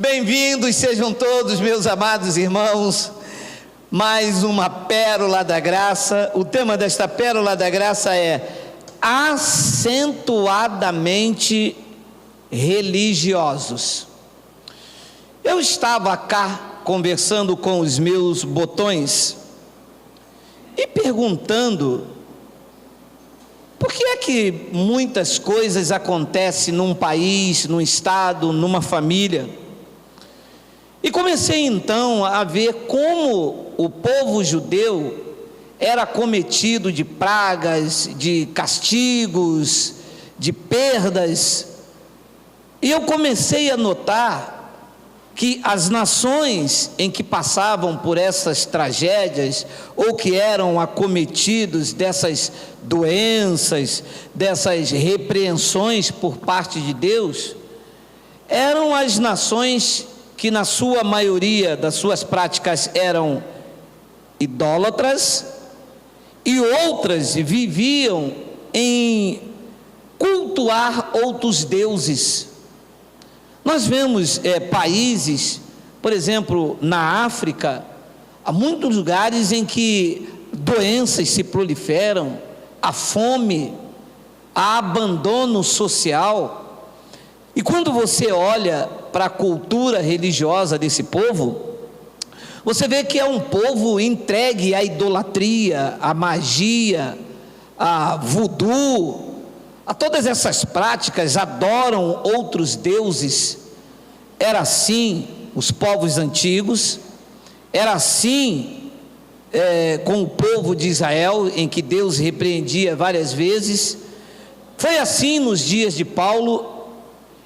Bem-vindos sejam todos, meus amados irmãos, mais uma pérola da graça. O tema desta pérola da graça é acentuadamente religiosos. Eu estava cá conversando com os meus botões e perguntando por que é que muitas coisas acontecem num país, num estado, numa família. E comecei então a ver como o povo judeu era cometido de pragas, de castigos, de perdas. E eu comecei a notar que as nações em que passavam por essas tragédias, ou que eram acometidos dessas doenças, dessas repreensões por parte de Deus, eram as nações que na sua maioria das suas práticas eram idólatras, e outras viviam em cultuar outros deuses. Nós vemos países, por exemplo, na África, há muitos lugares em que doenças se proliferam, a fome, há abandono social. E quando você olha para a cultura religiosa desse povo, você vê que é um povo entregue à idolatria, à magia, a voodoo, a todas essas práticas, adoram outros deuses. Era assim os povos antigos, era assim com o povo de Israel, em que Deus repreendia várias vezes. Foi assim nos dias de Paulo,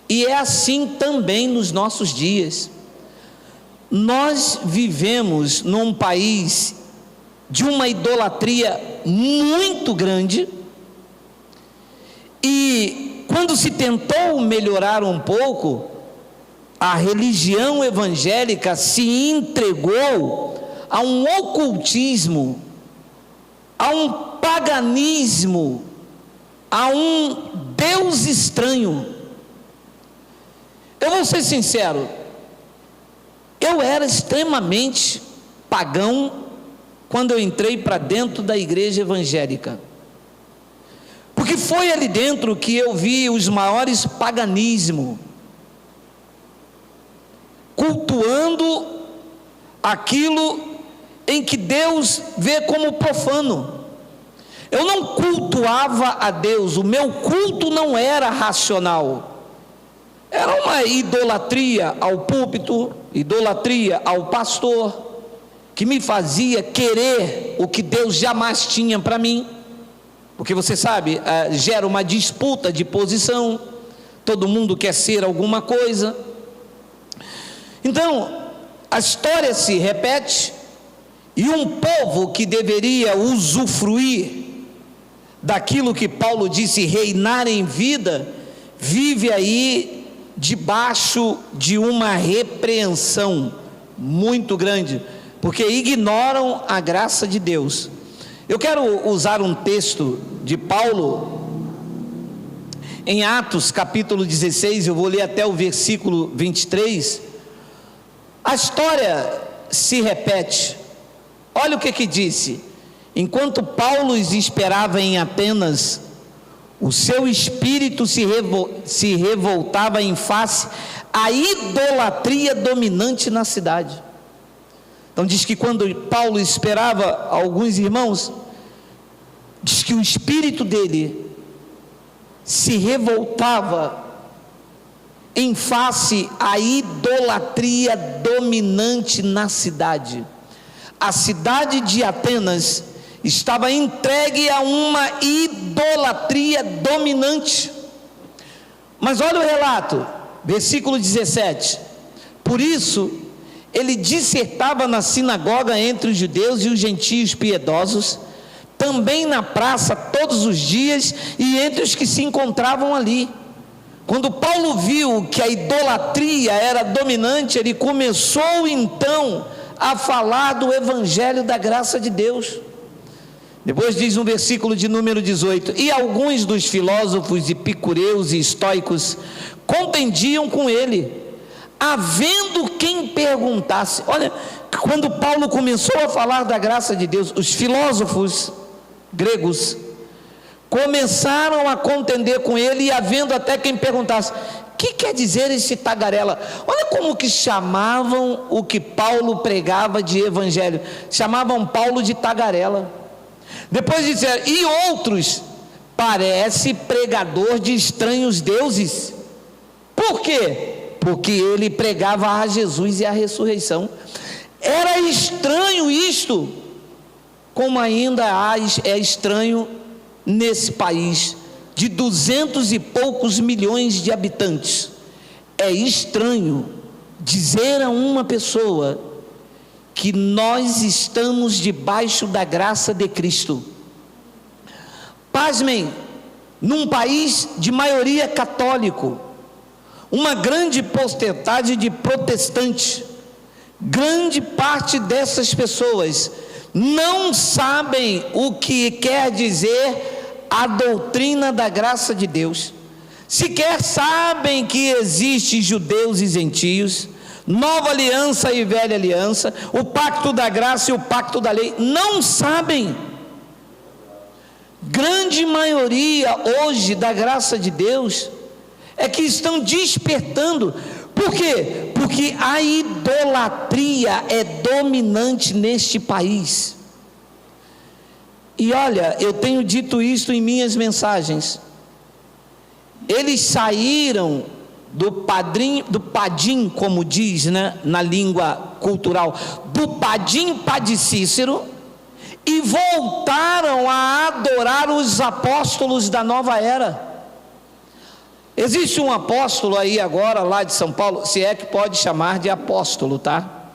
e é assim também nos nossos dias. Nós vivemos num país de uma idolatria muito grande, e quando se tentou melhorar um pouco, a religião evangélica se entregou a um ocultismo, a um paganismo, a um Deus estranho. Eu vou ser sincero, eu era extremamente pagão quando eu entrei para dentro da igreja evangélica, porque foi ali dentro que eu vi os maiores paganismos, cultuando aquilo em que Deus vê como profano. Eu não cultuava a Deus, o meu culto não era racional. Era uma idolatria ao púlpito, idolatria ao pastor, que me fazia querer o que Deus jamais tinha para mim, porque você sabe, gera uma disputa de posição, todo mundo quer ser alguma coisa. Então, a história se repete, e um povo que deveria usufruir daquilo que Paulo disse, reinar em vida, vive aí debaixo de uma repreensão muito grande, porque ignoram a graça de Deus. Eu quero usar um texto de Paulo em Atos capítulo 16, eu vou ler até o versículo 23. A história se repete. Olha o que disse: enquanto Paulo os esperava em Atenas, o seu espírito se revoltava em face à idolatria dominante na cidade. Então diz que quando Paulo esperava alguns irmãos, diz que o espírito dele se revoltava em face à idolatria dominante na cidade. A cidade de Atenas estava entregue a uma idolatria dominante. Mas olha o relato, versículo 17: por isso ele dissertava na sinagoga entre os judeus e os gentios piedosos, também na praça todos os dias, e entre os que se encontravam ali. Quando Paulo viu que a idolatria era dominante, ele começou então a falar do evangelho da graça de Deus. Depois diz no versículo de número 18: e alguns dos filósofos epicureus e estoicos contendiam com ele, havendo quem perguntasse. Olha, quando Paulo começou a falar da graça de Deus, os filósofos gregos começaram a contender com ele, e havendo até quem perguntasse: o que quer dizer esse tagarela? Olha como que chamavam o que Paulo pregava de evangelho, chamavam Paulo de tagarela. Depois disseram: e outros, parece pregador de estranhos deuses. Por quê? Porque ele pregava a Jesus e a ressurreição. Era estranho isto, como ainda é estranho nesse país de 200 e poucos milhões de habitantes. É estranho dizer a uma pessoa que nós estamos debaixo da graça de Cristo. Pasmem, num país de maioria católico, uma grande porcentagem de protestantes, grande parte dessas pessoas não sabem o que quer dizer a doutrina da graça de Deus. Sequer sabem que existe judeus e gentios, nova aliança e velha aliança, o pacto da graça e o pacto da lei. Não sabem. Grande maioria hoje da graça de Deus é que estão despertando. Por quê? Porque a idolatria é dominante neste país. E olha, eu tenho dito isso em minhas mensagens. Eles saíram do padim, como diz, né, na língua cultural, do padim padicícero, e voltaram a adorar os apóstolos da nova era. Existe um apóstolo aí agora, lá de São Paulo, se é que pode chamar de apóstolo, tá?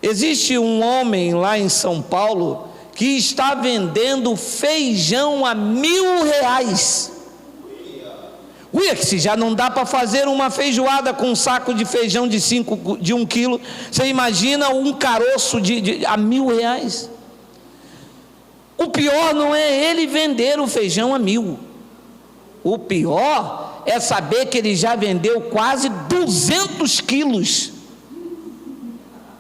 Existe um homem lá em São Paulo que está vendendo feijão a R$1.000. Uia, que se já não dá para fazer uma feijoada com um saco de feijão de 1 quilo, você imagina um caroço a R$1.000. O pior não é ele vender o feijão a 1.000. O pior é saber que ele já vendeu quase 200 quilos.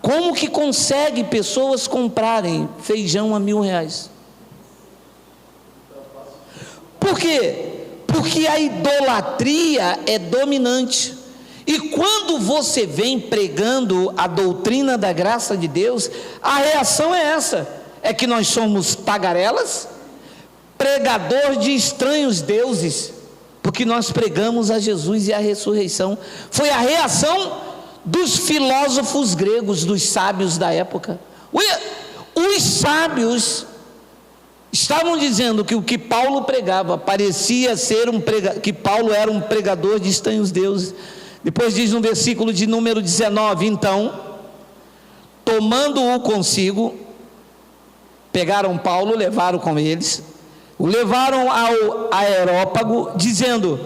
Como que consegue pessoas comprarem feijão a R$1.000? Por quê? Porque a idolatria é dominante. E quando você vem pregando a doutrina da graça de Deus, a reação é essa: é que nós somos tagarelas, pregador de estranhos deuses, porque nós pregamos a Jesus e a ressurreição. Foi a reação dos filósofos gregos, dos sábios da época. Os sábios estavam dizendo que o que Paulo pregava parecia ser que Paulo era um pregador de estranhos deuses. Depois diz no versículo de número 19: então, tomando-o consigo, pegaram Paulo, levaram com eles, o levaram ao Areópago, dizendo: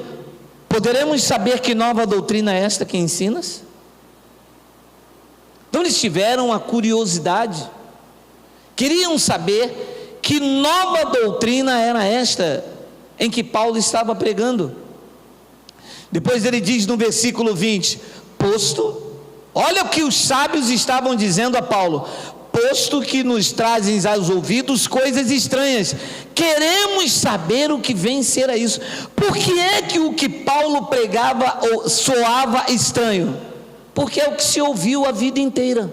poderemos saber que nova doutrina é esta que ensinas? Então eles tiveram a curiosidade, queriam saber que nova doutrina era esta em que Paulo estava pregando. Depois ele diz no versículo 20: olha o que os sábios estavam dizendo a Paulo: posto que nos trazem aos ouvidos coisas estranhas, queremos saber o que vem ser a isso. Por que é que o que Paulo pregava soava estranho? Porque é o que se ouviu a vida inteira.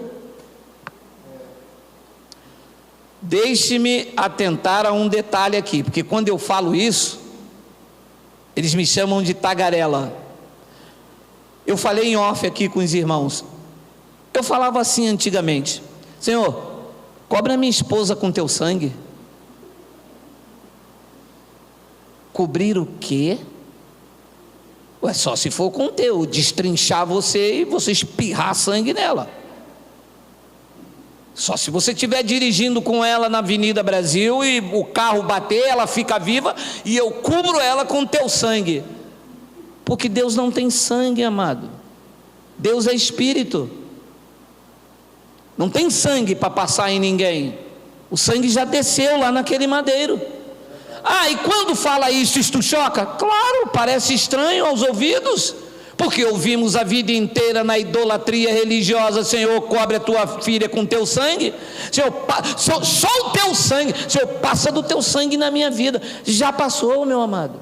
Deixe-me atentar a um detalhe aqui, porque quando eu falo isso, eles me chamam de tagarela. Eu falei em off aqui com os irmãos. Eu falava assim antigamente: Senhor, cobre a minha esposa com teu sangue. Cobrir o quê? Ué, só se for com o teu, destrinchar você e você espirrar sangue nela. Só se você estiver dirigindo com ela na Avenida Brasil e o carro bater, ela fica viva e eu cubro ela com teu sangue. Porque Deus não tem sangue, amado. Deus é espírito. Não tem sangue para passar em ninguém. O sangue já desceu lá naquele madeiro. Ah, e quando fala isso, isto choca? Claro, parece estranho aos ouvidos. porque ouvimos a vida inteira na idolatria religiosa: Senhor, cobre a tua filha com teu sangue. Senhor, só o teu sangue. Senhor, passa do teu sangue na minha vida. Já passou, meu amado.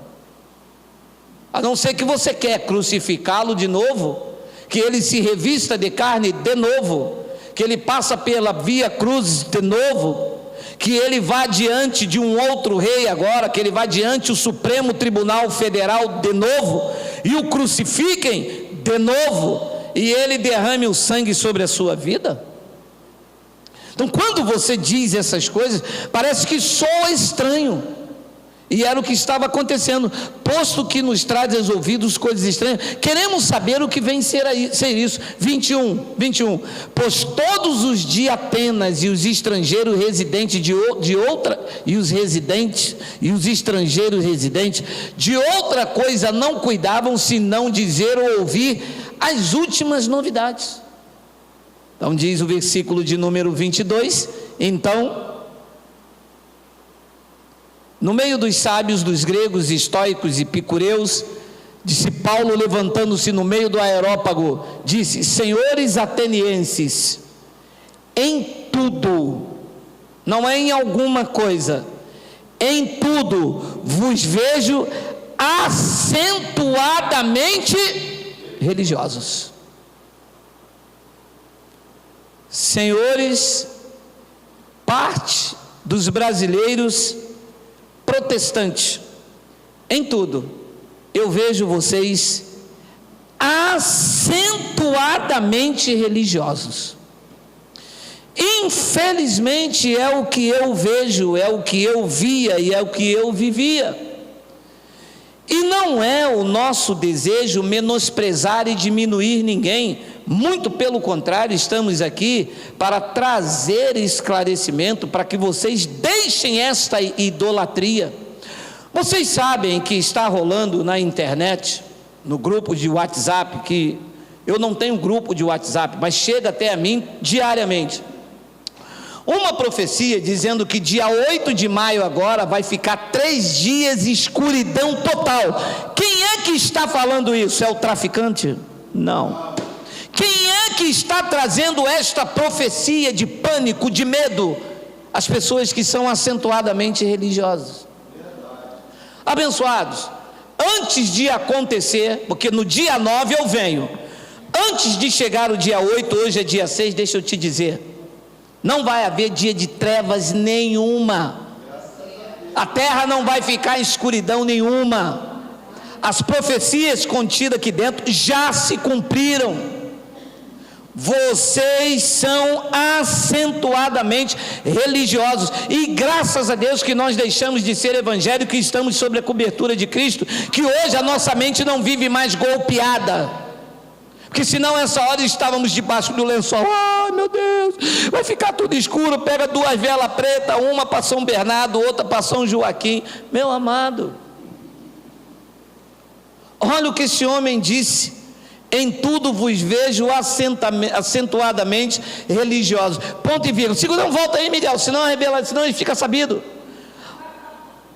A não ser que você quer crucificá-lo de novo, que ele se revista de carne de novo, que ele passa pela via cruz de novo, que ele vá diante de um outro rei agora, que ele vá diante do Supremo Tribunal Federal de novo, e o crucifiquem de novo, e ele derrame o sangue sobre a sua vida? Então, quando você diz essas coisas, parece que soa estranho, e era o que estava acontecendo. Posto que nos traz aos ouvidos coisas estranhas, queremos saber o que vem ser isso. 21, pois todos os de Atenas e os estrangeiros residentes os estrangeiros residentes de outra coisa não cuidavam, senão dizer ou ouvir as últimas novidades. Então diz o versículo de número 22, então, no meio dos sábios, dos gregos, estoicos e epicureus, disse Paulo, levantando-se no meio do aerópago, disse: senhores atenienses, em tudo, não é em alguma coisa, em tudo vos vejo acentuadamente religiosos. Senhores, parte dos brasileiros protestantes, em tudo eu vejo vocês acentuadamente religiosos. Infelizmente é o que eu vejo, é o que eu via e é o que eu vivia. E não é o nosso desejo menosprezar e diminuir ninguém, muito pelo contrário, estamos aqui para trazer esclarecimento, para que vocês deixem esta idolatria. Vocês sabem que está rolando na internet, no grupo de WhatsApp, que eu não tenho grupo de WhatsApp, mas chega até a mim diariamente, uma profecia dizendo que dia 8 de maio agora vai ficar 3 dias de escuridão total. Quem é que está falando isso? É o traficante? Não. Quem é que está trazendo esta profecia de pânico, de medo? As pessoas que são acentuadamente religiosas. Abençoados, antes de acontecer, porque no dia 9 eu venho, antes de chegar o dia 8, hoje é dia 6, deixa eu te dizer, não vai haver dia de trevas nenhuma, a terra não vai ficar em escuridão nenhuma, as profecias contidas aqui dentro já se cumpriram. Vocês são acentuadamente religiosos, e graças a Deus que nós deixamos de ser evangélicos e estamos sob a cobertura de Cristo, que hoje a nossa mente não vive mais golpeada, porque senão essa hora estávamos debaixo do lençol. Ai meu Deus, vai ficar tudo escuro, pega 2 velas pretas, uma para São Bernardo, outra para São Joaquim. Meu amado, olha o que esse homem disse: em tudo vos vejo acentuadamente religiosos. Ponto e vírgula. Segura, não volta aí, Miguel, senão ele fica sabido.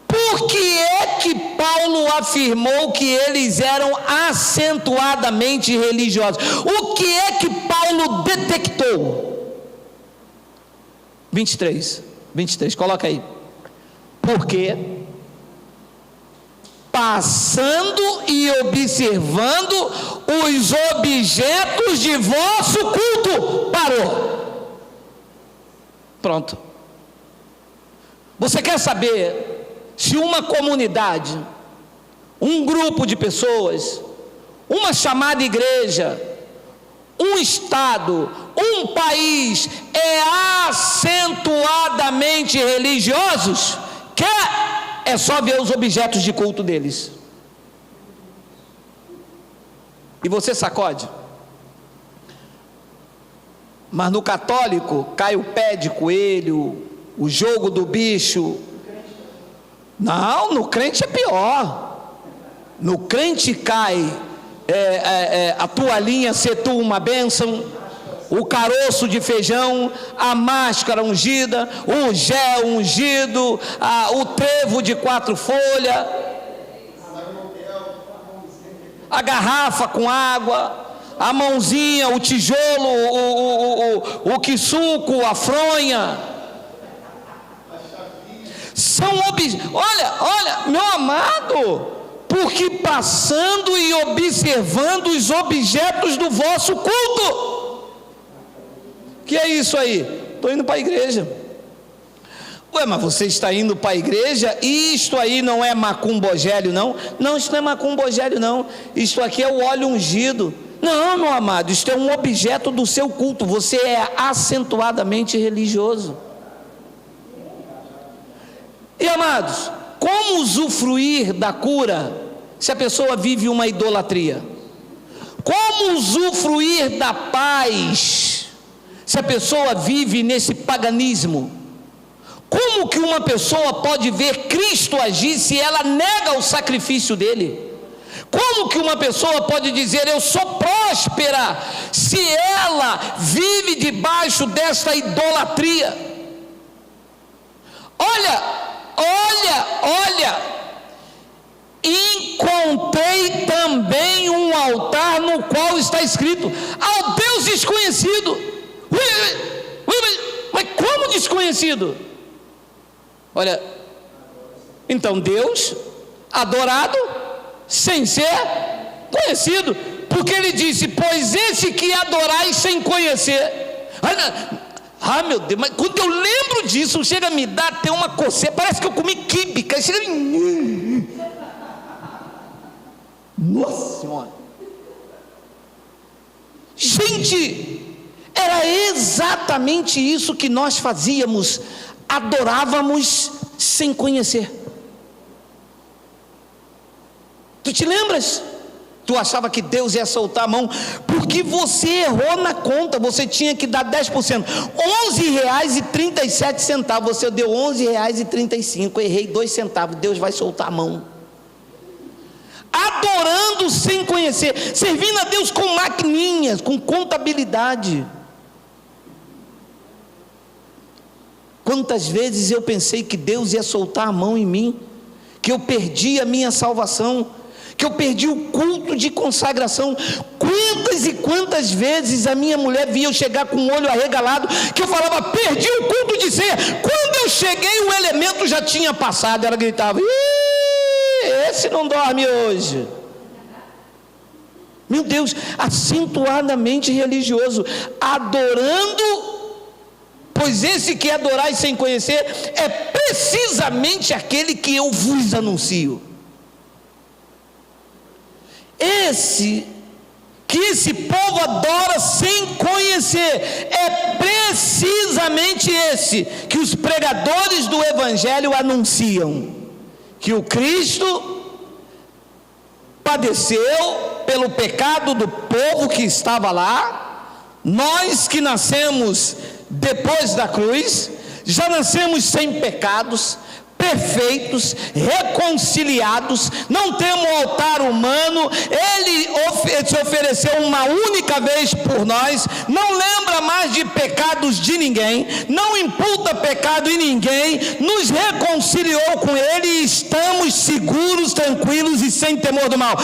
Por que é que Paulo afirmou que eles eram acentuadamente religiosos? O que é que Paulo detectou? 23, coloca aí. Porque passando e observando os objetos de vosso culto. Parou. Pronto. Você quer saber se uma comunidade, um grupo de pessoas, uma chamada igreja, um estado, um país é acentuadamente religiosos? É só ver os objetos de culto deles. E você sacode. Mas no católico cai o pé de coelho, o jogo do bicho. Não, no crente é pior. No crente cai a toalhinha ser tu uma bênção, o caroço de feijão, a máscara ungida, o gel ungido, o trevo de 4 folhas. a garrafa com água, a mãozinha, o tijolo, o quisuco, a fronha. São objetos. Olha, meu amado, porque passando e observando os objetos do vosso culto. Que é isso aí? Estou indo para a igreja. Ué, mas você está indo para a igreja e isto aí não é macumbogério, não? Não, isso não é macumbogério, não. Isto aqui é o óleo ungido. Não, meu amado, isto é um objeto do seu culto. Você é acentuadamente religioso. E amados, como usufruir da cura se a pessoa vive uma idolatria? Como usufruir da paz se a pessoa vive nesse paganismo? Como que uma pessoa pode ver Cristo agir se ela nega o sacrifício dele? Como que uma pessoa pode dizer eu sou próspera se ela vive debaixo desta idolatria? Olha, encontrei também um altar no qual está escrito ao Deus desconhecido. Mas como desconhecido? Olha, então Deus adorado sem ser conhecido, porque ele disse, pois esse que adorais sem conhecer. Meu Deus, mas quando eu lembro disso, chega a me dar até uma coceira, parece que eu comi quibe, chega Nossa Senhora. Gente, era exatamente isso que nós fazíamos, adorávamos sem conhecer. Tu te lembras? Tu achava que Deus ia soltar a mão, porque você errou na conta, você tinha que dar 10%, R$11,37, você deu R$11,35, errei 2 centavos, Deus vai soltar a mão. Adorando sem conhecer, servindo a Deus com maquininhas, com contabilidade. Quantas vezes eu pensei que Deus ia soltar a mão em mim, que eu perdi a minha salvação, que eu perdi o culto de consagração. Quantas e quantas vezes a minha mulher via eu chegar com o olho arregalado, que eu falava, perdi o culto de ceia. Quando eu cheguei, o elemento já tinha passado. Ela gritava, esse não dorme hoje. Meu Deus, acentuadamente religioso, adorando, pois esse que adorais sem conhecer é precisamente aquele que eu vos anuncio. Esse povo adora sem conhecer, é precisamente esse que os pregadores do Evangelho anunciam, que o Cristo padeceu pelo pecado do povo que estava lá. Nós que nascemos depois da cruz, já nascemos sem pecados, perfeitos, reconciliados, não temos altar humano. Ele se ofereceu uma única vez por nós, não lembra mais de pecados de ninguém, não imputa pecado em ninguém, nos reconciliou com ele e estamos seguros, tranquilos e sem temor do mal.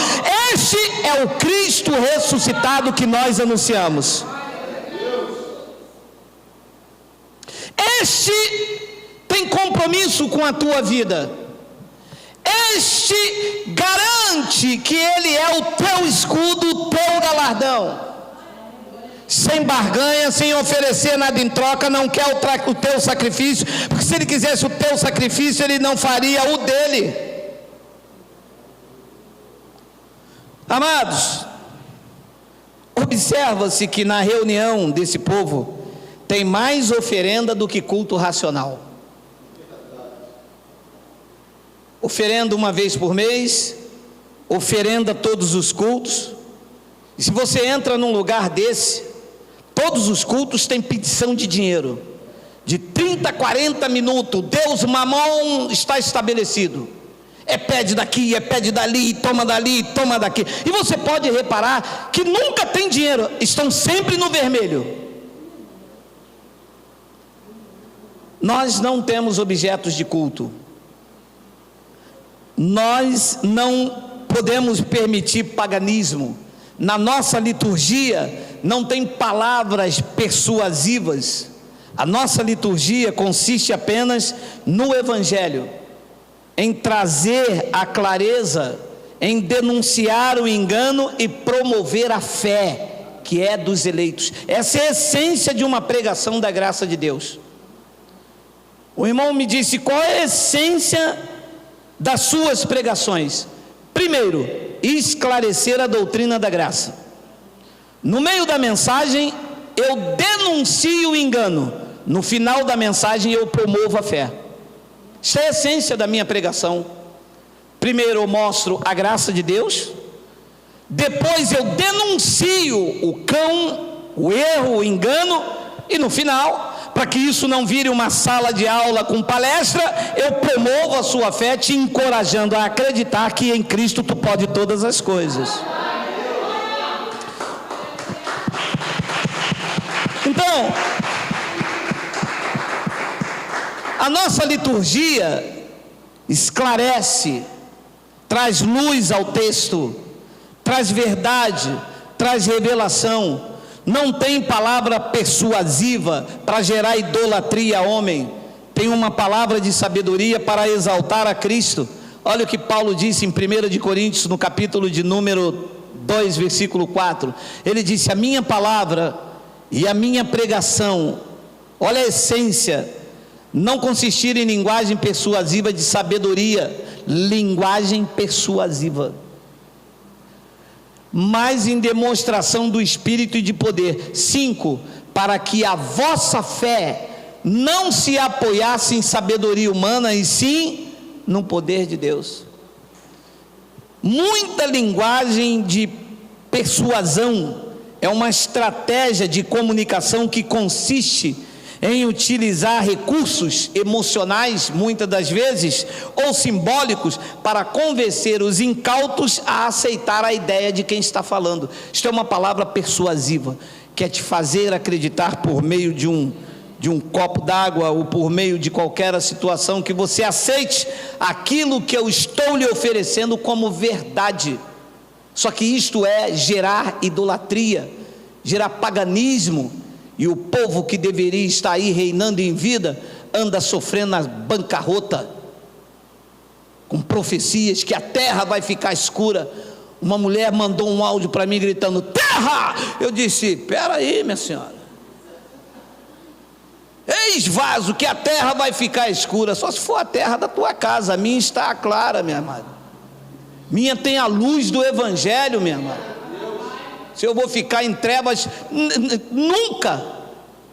Este é o Cristo ressuscitado que nós anunciamos. Este tem compromisso com a tua vida. Este garante que ele é o teu escudo, o teu galardão. Sem barganha, sem oferecer nada em troca, não quer o teu sacrifício, porque se ele quisesse o teu sacrifício, ele não faria o dele. Amados, observa-se que na reunião desse povo tem mais oferenda do que culto racional. Oferenda uma vez por mês, oferenda todos os cultos. E se você entra num lugar desse, todos os cultos têm petição de dinheiro, de 30 a 40 minutos, Deus mamão está estabelecido, pede daqui, pede dali, toma daqui, e você pode reparar que nunca tem dinheiro, estão sempre no vermelho. Nós não temos objetos de culto, nós não podemos permitir paganismo. Na nossa liturgia não tem palavras persuasivas. A nossa liturgia consiste apenas no Evangelho, em trazer a clareza, em denunciar o engano e promover a fé, que é dos eleitos. Essa é a essência de uma pregação da graça de Deus. O irmão me disse: qual é a essência das suas pregações? Primeiro, esclarecer a doutrina da graça. No meio da mensagem eu denuncio o engano, no final da mensagem eu promovo a fé. Isso é a essência da minha pregação. Primeiro eu mostro a graça de Deus, depois eu denuncio o cão, o erro, o engano, e no final, para que isso não vire uma sala de aula com palestra, eu promovo a sua fé, te encorajando a acreditar que em Cristo tu pode todas as coisas. Então, a nossa liturgia esclarece, traz luz ao texto, traz verdade, traz revelação. Não tem palavra persuasiva para gerar idolatria a homem, tem uma palavra de sabedoria para exaltar a Cristo. Olha o que Paulo disse em 1 Coríntios, no capítulo de número 2, versículo 4. Ele disse: a minha palavra e a minha pregação, olha a essência, não consistir em linguagem persuasiva de sabedoria, linguagem persuasiva, mas em demonstração do Espírito e de poder. 5, para que a vossa fé não se apoiasse em sabedoria humana, e sim no poder de Deus. Muita linguagem de persuasão é uma estratégia de comunicação que consiste em utilizar recursos emocionais, muitas das vezes, ou simbólicos, para convencer os incautos a aceitar a ideia de quem está falando. Isto é uma palavra persuasiva, que é te fazer acreditar por meio de um copo d'água, ou por meio de qualquer situação, que você aceite aquilo que eu estou lhe oferecendo como verdade. Só que isto é gerar idolatria, gerar paganismo, e o povo que deveria estar aí reinando em vida, anda sofrendo a bancarrota, com profecias que a terra vai ficar escura. Uma mulher mandou um áudio para mim gritando: terra! Eu disse: espera aí, minha senhora, eis vaso que a terra vai ficar escura, só se for a terra da tua casa. A minha está clara, minha amada, minha tem a luz do Evangelho, minha amada. Se eu vou ficar em trevas, nunca,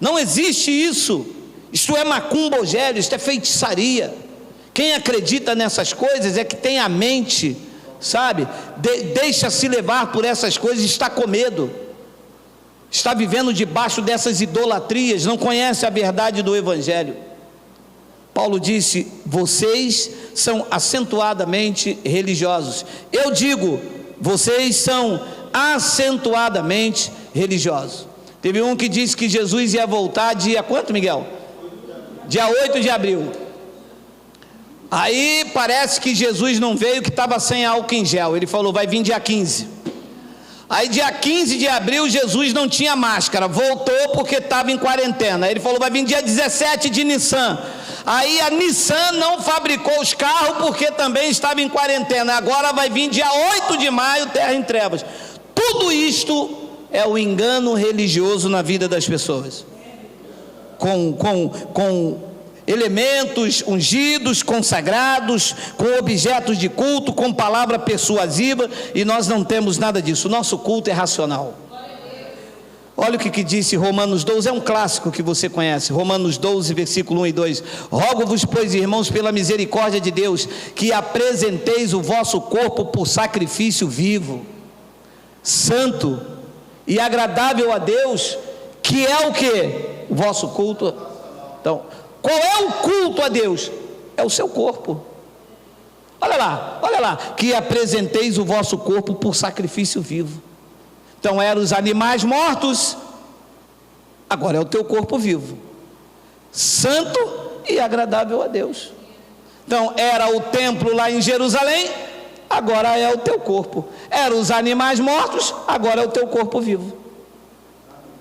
não existe isso. Isto é macumba-ogério, isto é feitiçaria. Quem acredita nessas coisas é que tem a mente, sabe, deixa-se levar por essas coisas, está com medo, está vivendo debaixo dessas idolatrias, não conhece a verdade do Evangelho. Paulo disse: vocês são acentuadamente religiosos. Eu digo, vocês são acentuadamente religiosos. Teve um que disse que Jesus ia voltar dia quanto, Miguel? Dia 8 de abril. Aí parece que Jesus não veio, que estava sem álcool em gel. Ele falou: vai vir dia 15. Aí dia 15 de abril Jesus não tinha máscara, voltou porque estava em quarentena. Ele falou: vai vir dia 17 de Nissan. Aí a Nissan não fabricou os carros porque também estava em quarentena. Agora vai vir dia 8 de maio, terra em trevas. Tudo isto é o engano religioso na vida das pessoas, com elementos ungidos, consagrados, com objetos de culto, com palavra persuasiva, e nós não temos nada disso. O nosso culto é racional. Olha o que disse Romanos 12, é um clássico que você conhece, Romanos 12, versículo 1 e 2. Rogo-vos, pois, irmãos, pela misericórdia de Deus, que apresenteis o vosso corpo por sacrifício vivo, santo e agradável a Deus, que é o que? O vosso culto. Então, qual é o culto a Deus? É o seu corpo. Olha lá, que apresenteis o vosso corpo por sacrifício vivo. Então eram os animais mortos, agora é o teu corpo vivo, santo e agradável a Deus. Então era o templo lá em Jerusalém, agora é o teu corpo. Eram os animais mortos, agora é o teu corpo vivo.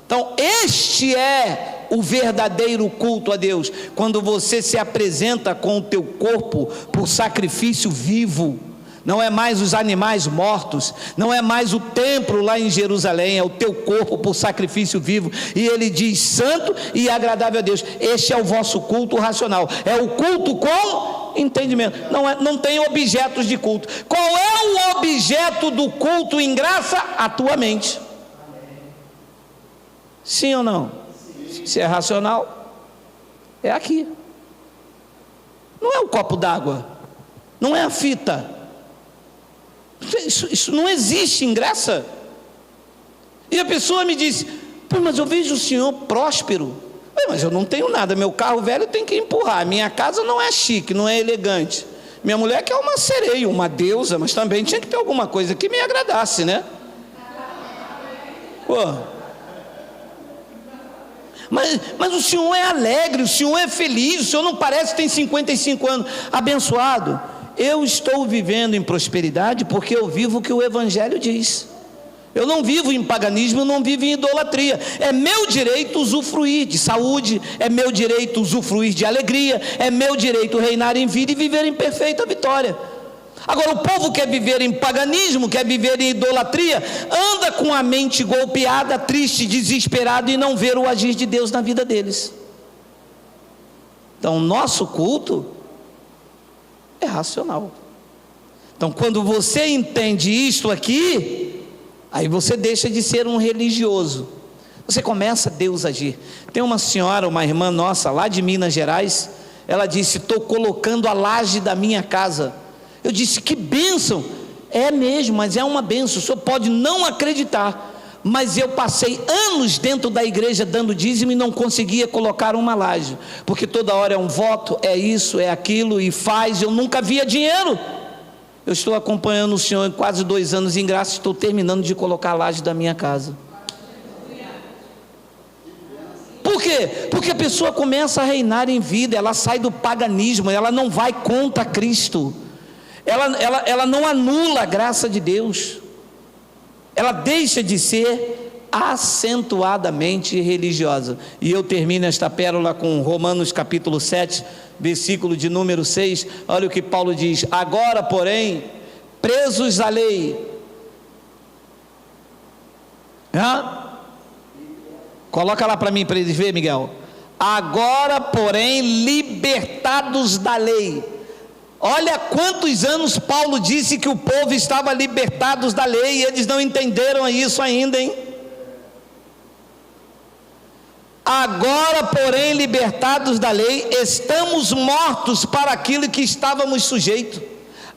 Então este é o verdadeiro culto a Deus, quando você se apresenta com o teu corpo por sacrifício vivo. Não é mais os animais mortos, não é mais o templo lá em Jerusalém, é o teu corpo por sacrifício vivo. E ele diz: santo e agradável a Deus. Este é o vosso culto racional, é o culto com entendimento. Não tem objetos de culto. Qual é o objeto do culto em graça? A tua mente. Sim ou não? Se é racional, é aqui. Não é o copo d'água, não é a fita. Isso não existe em graça. E a pessoa me diz: mas eu vejo o senhor próspero. Mas eu não tenho nada, meu carro velho tem que empurrar, minha casa não é chique, não é elegante, minha mulher quer uma sereia, uma deusa, mas também tinha que ter alguma coisa que me agradasse, né? Mas o senhor é alegre, o senhor é feliz, o senhor não parece que tem 55 anos. Abençoado, eu estou vivendo em prosperidade porque eu vivo o que o Evangelho diz. Eu não vivo em paganismo, eu não vivo em idolatria. É meu direito usufruir de saúde, é meu direito usufruir de alegria, é meu direito reinar em vida e viver em perfeita vitória. Agora, o povo quer viver em paganismo, quer viver em idolatria, anda com a mente golpeada, triste, desesperado, e não vê o agir de Deus na vida deles. Então, o nosso culto é racional. Então, quando você entende isto aqui, aí você deixa de ser um religioso, você começa a Deus agir. Tem uma senhora, uma irmã nossa, lá de Minas Gerais, ela disse: estou colocando a laje da minha casa. Eu disse: que bênção. É mesmo, mas é uma bênção, o senhor pode não acreditar, mas eu passei anos dentro da igreja dando dízimo e não conseguia colocar uma laje, porque toda hora é um voto, é isso, é aquilo, e faz, eu nunca via dinheiro. Eu estou acompanhando o senhor em quase 2 anos em graça, estou terminando de colocar a laje da minha casa. Por quê? Porque a pessoa começa a reinar em vida, ela sai do paganismo, ela não vai contra Cristo, ela não anula a graça de Deus, ela deixa de ser acentuadamente religiosa. E eu termino esta pérola com Romanos capítulo 7, versículo de número 6, olha o que Paulo diz: agora, porém, presos à lei, coloca lá para mim, para eles verem, Miguel. Agora, porém, libertados da lei. Olha quantos anos Paulo disse que o povo estava libertados da lei, e eles não entenderam isso ainda, hein? Agora, porém, libertados da lei, estamos mortos para aquilo que estávamos sujeitos,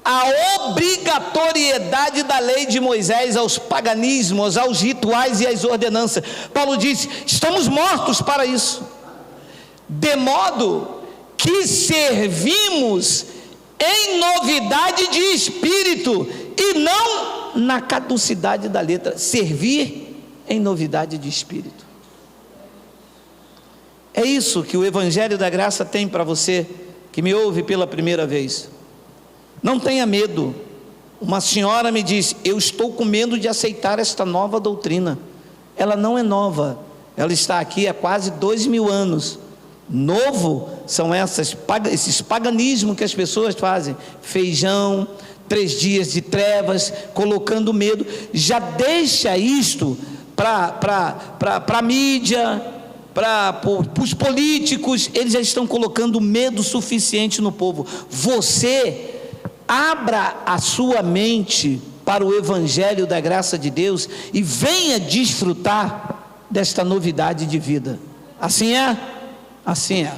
a obrigatoriedade da lei de Moisés, aos paganismos, aos rituais e às ordenanças. Paulo disse: estamos mortos para isso, de modo que servimos em novidade de espírito e não na caducidade da letra. Servir em novidade de espírito. É isso que o Evangelho da Graça tem para você que me ouve pela primeira vez. Não tenha medo. Uma senhora me disse: eu estou com medo de aceitar esta nova doutrina. Ela não é nova, ela está aqui há quase 2000 anos. Novo são esses paganismos que as pessoas fazem: feijão, 3 dias de trevas, colocando medo. Já deixa isto para a mídia, para os políticos. Eles já estão colocando medo suficiente no povo. Você abra a sua mente para o Evangelho da graça de Deus e venha desfrutar desta novidade de vida. Assim é? Assim é.